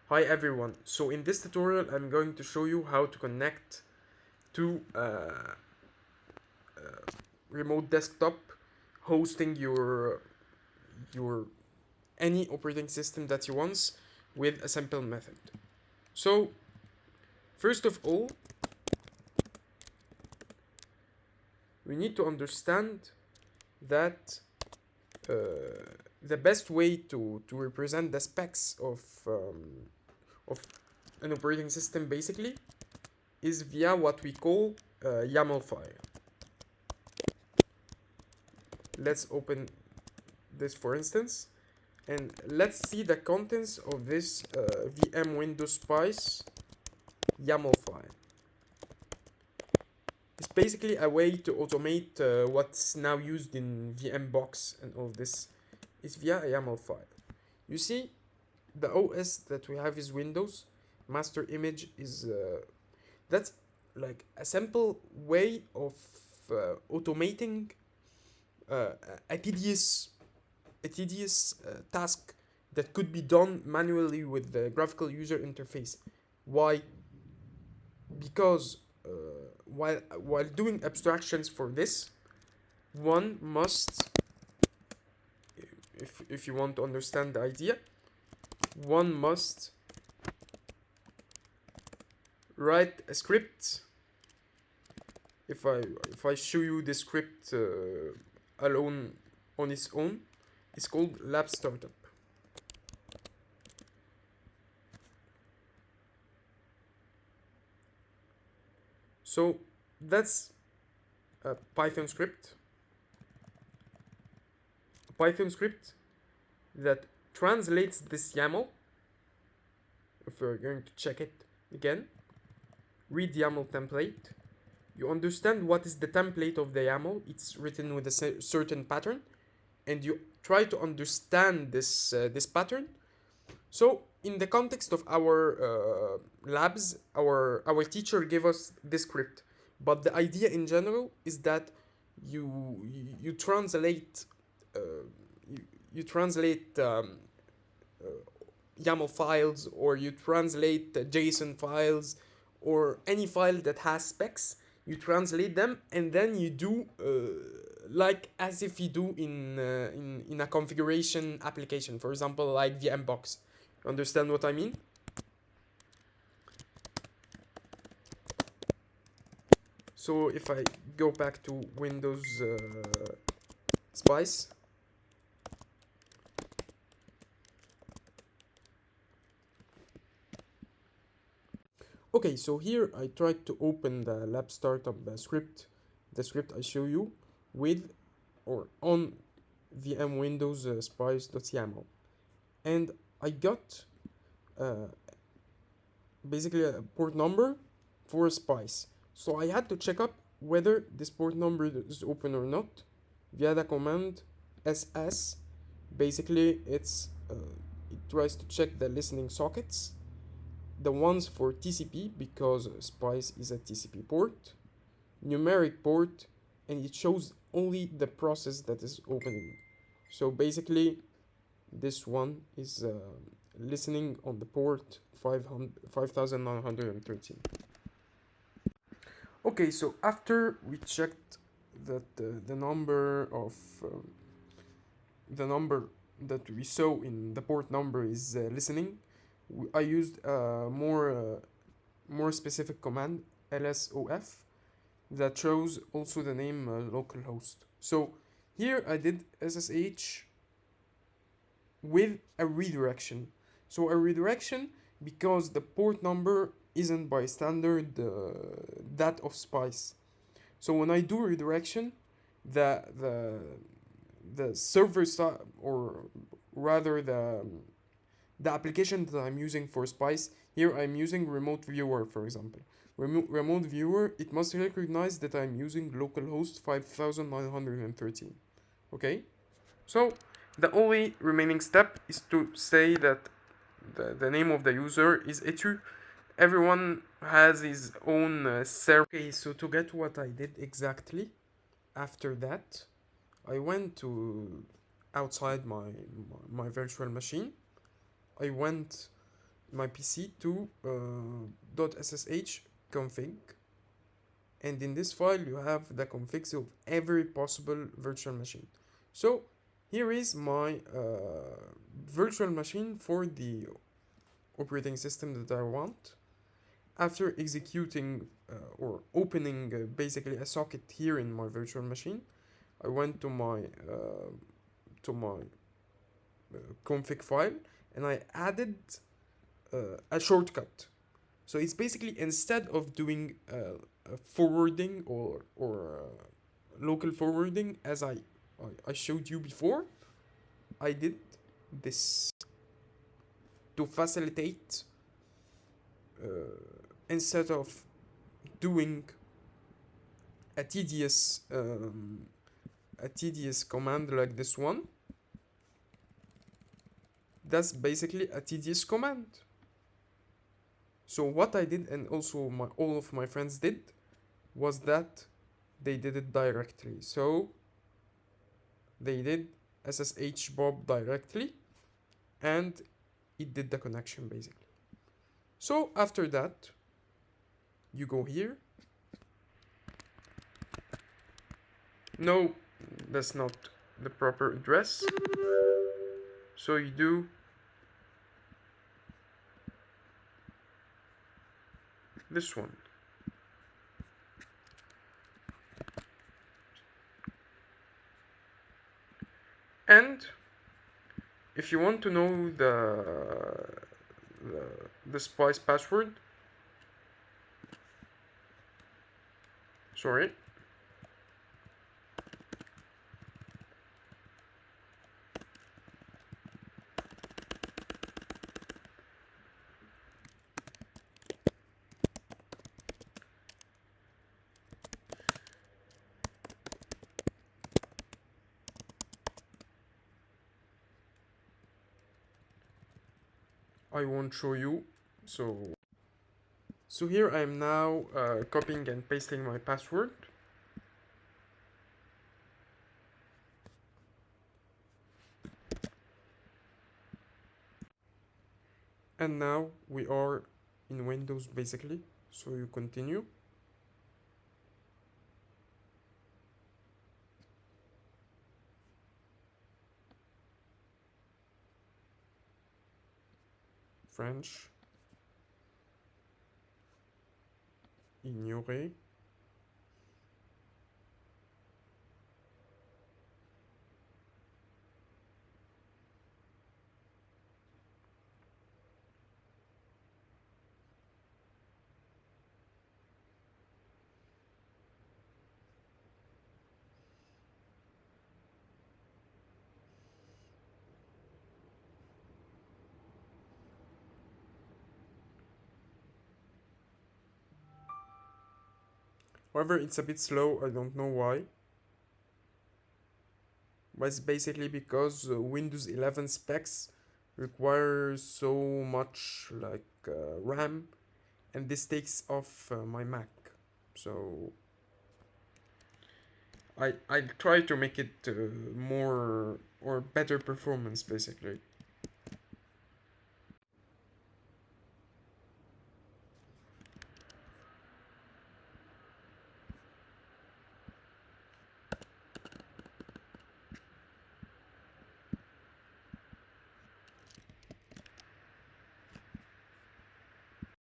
Hi everyone, so in this tutorial I'm going to show you how to connect to remote desktop hosting your any operating system that you want with a simple method. So first of all, we need to understand that uh, the best way to represent the specs of an operating system basically is via what we call YAML file. Let's open this for instance, and let's see the contents of this VM Windows Spice YAML file. It's basically a way to automate what's now used in VM Box and all this is via a YAML file. You see, the OS that we have is Windows. Master image is that's like a simple way of automating a tedious task that could be done manually with the graphical user interface. Why? Because while doing abstractions for this, one must, if you want to understand the idea, one must write a script. If I show you the script alone on its own, it's called lab startup. So that's a Python script. A Python script that translates this YAML. If we're going to check it again, read YAML template. You understand what is the template of the YAML. It's written with a certain pattern, and you try to understand this pattern. So in the context of our labs, our teacher gave us this script, but the idea in general is that you translate uh, you translate YAML files, or you translate JSON files, or any file that has specs. You translate them, and then you do like as if you do in a configuration application, for example, like VM Box. Understand what I mean? So if I go back to Windows Spice, okay, so here I tried to open the lab startup script, the script I show you with or on VM Windows Spice.yaml, and I got uh, basically a port number for a Spice. So I had to check up whether this port number is open or not via the command ss. Basically, it tries to check the listening sockets, the ones for TCP because Spice is a TCP port, numeric port, and it shows only the process that is opening. So basically, this one is listening on the port 5913. Okay, so after we checked that the number of the number that we saw in the port number is listening, I used a more specific command, lsof, that shows also the name localhost. So here I did ssh with a redirection. So a redirection because the port number isn't by standard that of Spice. So when I do redirection, the server side, or rather the application that I'm using for Spice, here I'm using remote viewer, for example. Remote viewer, it must recognize that I'm using localhost 5913. Okay? So the only remaining step is to say that the name of the user is etu. Everyone has his own server. Okay, so to get what I did exactly, after that, I went to outside my virtual machine. I went my PC to .ssh config, and in this file you have the configs of every possible virtual machine. So here is my virtual machine for the operating system that I want. After executing or opening basically a socket here in my virtual machine, I went to my config file and I added a shortcut. So it's basically, instead of doing forwarding or local forwarding as I showed you before, I did this to facilitate, instead of doing a tedious command like this one. That's basically a tedious command. So what I did, and also all of my friends did, was that they did it directly. So they did SSH bob directly, and it did the connection basically. So after that, you go here. No, that's not the proper address. So you do this one. And if you want to know the spice password, sorry, I won't show you. So here I am now copying and pasting my password. And now we are in Windows basically. So you continue. French. Ignorer. However, it's a bit slow, I don't know why. But it's basically because Windows 11 specs require so much like RAM, and this takes off my Mac. So I'll try to make it more or better performance basically.